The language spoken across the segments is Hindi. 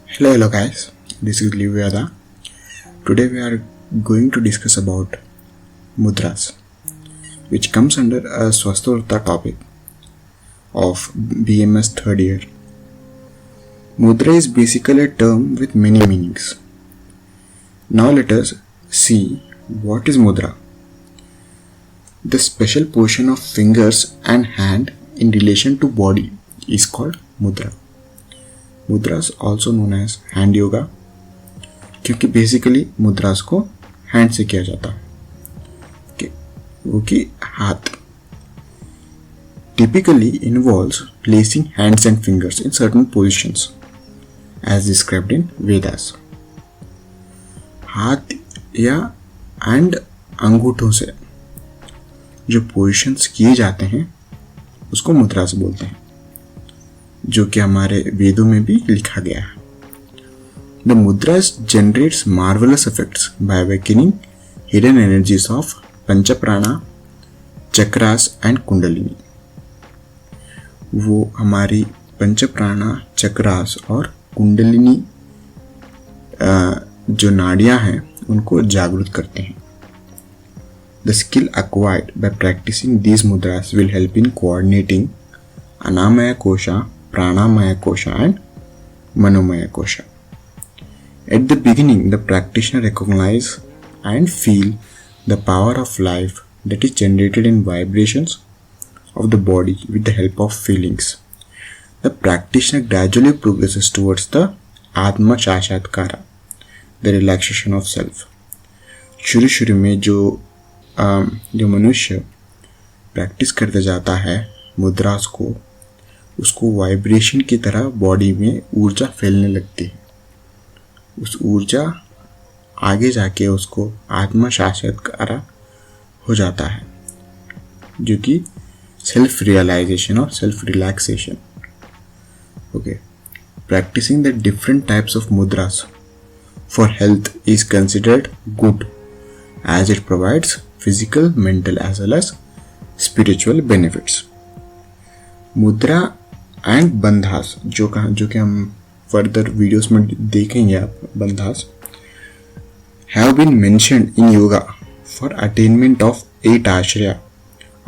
Hello guys, this is Livyada. Today we are going to discuss about mudras, which comes under a Swasthvarta topic of BMS third year. Mudra is basically a term with many meanings. Now let us see what is mudra. The special position of fingers and hand in relation to body is called mudra. Mudras also known as hand yoga, क्योंकि बेसिकली मुद्रास को हैंड से किया जाता है, वो कि हाथ. Typically involves placing hands and fingers in certain positions as described in Vedas. हाथ या एंड अंगूठों से जो पोजिशंस किए जाते हैं उसको मुद्रास बोलते हैं, जो कि हमारे वेदों में भी लिखा गया है. The mudras generates marvellous effects by awakening hidden energies of panchaprana, chakras and kundalini. वो हमारी पंचप्राणा, चक्रास और कुंडलिनी जो नाड़ियां हैं उनको जागृत करते हैं. The skill acquired by practicing these mudras will help in coordinating Annamaya Kosha, Pranamaya Kosha and Manomaya Kosha. At the beginning, the practitioner recognize and feel the power of life that is generated in vibrations of the body with the help of feelings. The practitioner gradually progresses towards the Atma Shashatkara, the relaxation of self. शुरू में जो मनुष्य प्रैक्टिस करते जाता है मुद्रास को, उसको वाइब्रेशन की तरह बॉडी में ऊर्जा फैलने लगती है. उस ऊर्जा आगे जाके उसको आत्मा साक्षात्कार हो जाता है, जो कि सेल्फ रियलाइजेशन और self relaxation. Okay, practising the different types of mudras for health is considered good as it provides physical, mental as well as spiritual benefits. Mudra and bandhas जो कि हम फर्दर वीडियोस में देखेंगे, आप bandhas have been mentioned in yoga for attainment of 8 आश्रया,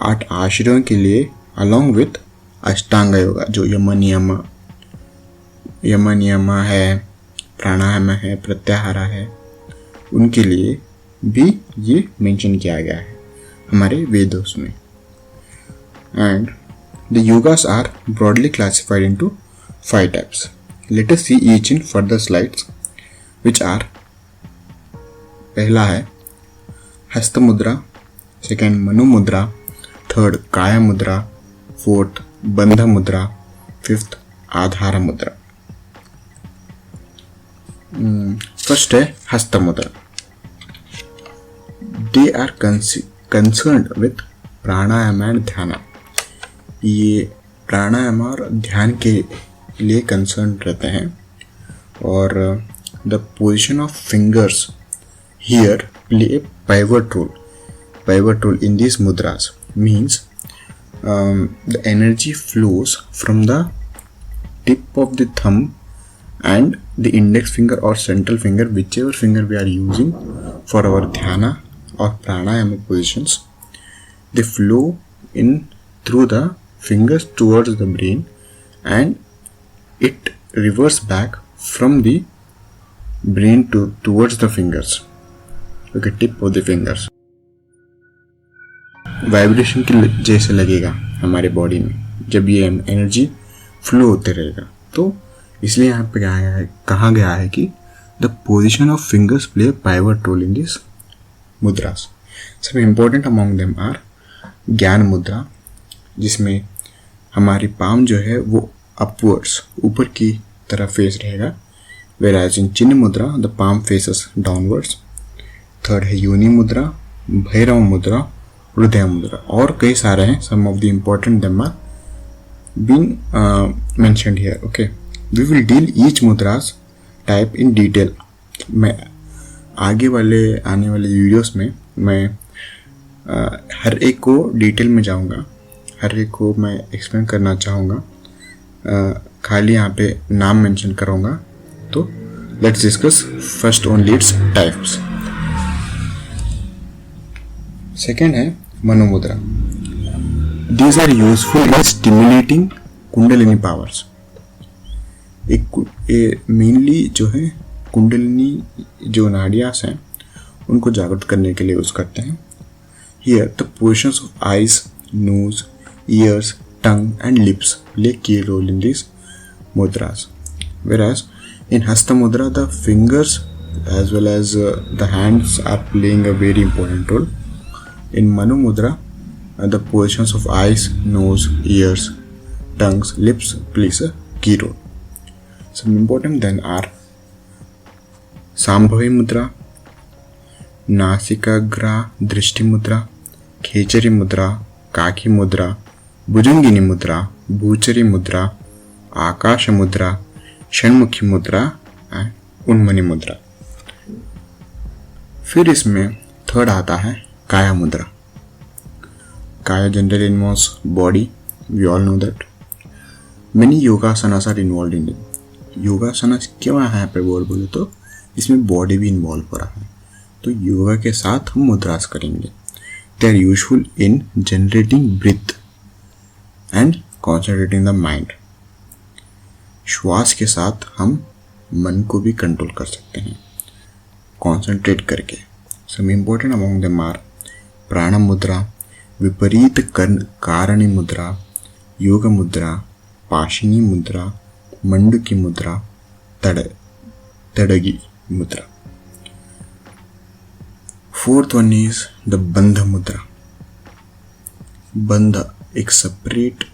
8 आश्रयों के लिए, अलॉन्ग विथ अष्टांग योगा जो यम नियम है, प्राणायाम है, प्रत्याहारा है, उनके लिए भी ये मेंशन किया गया है हमारे वेदों में. And the yogas are broadly classified into 5 types. Let us see each in further slides which are. पहला है हस्त मुद्रा, सेकेंड मनु मुद्रा, थर्ड काया मुद्रा, फोर्थ बंध मुद्रा, फिफ्थ आधार मुद्रा. फर्स्ट है हस्त मुद्रा. They are concerned with pranayama and ध्यान. ये प्राणायाम और ध्यान के लिए कंसर्न रहते हैं. और the position of fingers here play a pivot role in this mudras. Means the energy flows from the tip of the thumb and the index finger or central finger, whichever finger we are using for our dhyana or pranayama positions. They flow in through the fingers towards the brain and it reverses back from the brain towards the fingers. Okay, tip of the fingers. Vibration के जैसे लगेगा हमारे बॉडी में जब ये एनर्जी फ्लो होते रहेगा. तो इसलिए यहाँ पे कहा गया है कि the position of fingers play pivot role in this mudras. सब इम्पोर्टेंट अमॉन्ग देम आर ज्ञान मुद्रा, जिसमें हमारी पाम जो है वो अपवर्ड्स, ऊपर की तरफ फेस रहेगा, वेराज इन चिन्ह मुद्रा the palm faces downwards. Third है योनि मुद्रा, भैरव मुद्रा, हृदय मुद्रा, और कई सारे हैं. Some of the important them are been mentioned here. Okay, we will deal each mudras type in detail. मैं आगे आने वाले वीडियोस में मैं हर एक को डिटेल में जाऊंगा, हर एक को मैं एक्सप्लेन करना चाहूँगा. खाली यहाँ पे नाम मेंशन करूँगा तो Let's discuss first only its types. Second है मनोमुद्रा. These are useful in stimulating kundalini powers. एक मेनली जो है कुंडलिनी जो नाड़ियास हैं उनको जागृत करने के लिए यूज करते हैं. Here the positions of eyes, nose, ears, tongue and lips play key role in these mudras. Whereas in Hasta Mudra, the fingers as well as the hands are playing a very important role. In Manu Mudra, the positions of eyes, nose, ears, tongues, lips plays a key role. Some important then are Sambhavi Mudra, Nasikagra Drishti Mudra, Khechari Mudra, Kaki Mudra, Bhujangini Mudra, Bhuchari Mudra, Akasha Mudra, षण्मुखी मुद्रा एंड उन्मनी मुद्रा. फिर इसमें थर्ड आता है kaya mudra. Kaya generally involves body. We all know that many yogasanas are involve in it. Yogasanas क्यों है यहाँ पे बोले तो इसमें बॉडी भी इन्वॉल्व हो रहा है. तो योगा के साथ हम मुद्रास करेंगे. They are useful in generating breath and concentrating the mind. श्वास के साथ हम मन को भी कंट्रोल कर सकते हैं कॉन्सेंट्रेट करके. Some important among them are prana mudra, विपरीत कारणी मुद्रा, योग मुद्रा, पाशिनी मुद्रा, मंडुकी मुद्रा, तड़गी मुद्रा. फोर्थ वन इज द बंध मुद्रा. बंध एक सेपरेट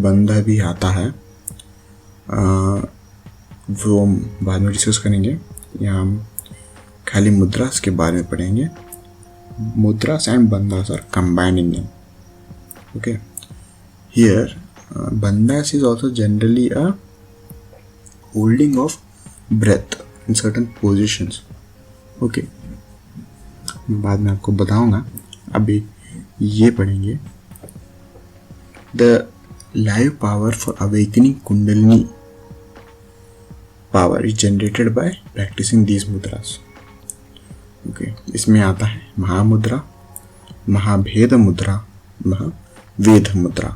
बंध भी आता है, वो बाद में डिस्कस करेंगे. यहाँ हम खाली मुद्रास के बारे में पढ़ेंगे. Mudras and bandhas are combined in. Okay, here bandhas is also generally a holding of breath in certain positions. Okay, बाद में आपको बताऊंगा. अभी ये पढ़ेंगे. The live power for awakening kundalini power is generated by practicing these mudras. Okay, इसमें आता है महामुद्रा, महाभेद मुद्रा, महावेद मुद्रा.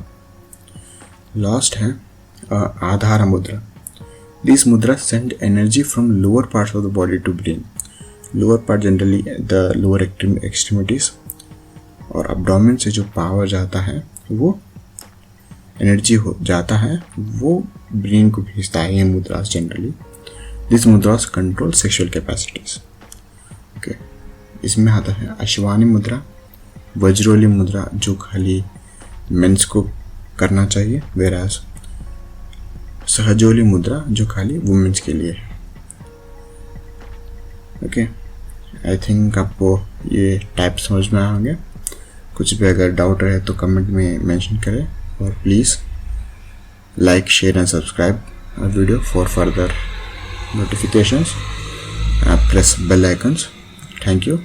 लास्ट है आधार मुद्रा. These mudras send energy from lower parts of the body to brain. Lower part generally the lower extremities और abdomen से जो पावर जाता है वो एनर्जी हो जाता है वो ब्रेन को भेजता है. ये mudras generally this mudras control sexual capacities. Okay, इसमें आता है अश्वानी मुद्रा, वज्रोली मुद्रा जो खाली मेंस को करना चाहिए, वेराज सहजोली मुद्रा जो खाली वुमेन्स के लिए है. ओके, आई थिंक आपको ये टाइप समझ में आए होंगे. कुछ भी अगर डाउट रहे तो कमेंट में मेंशन करें. और please like, share and subscribe our video for further notifications. Press bell icons. Thank you.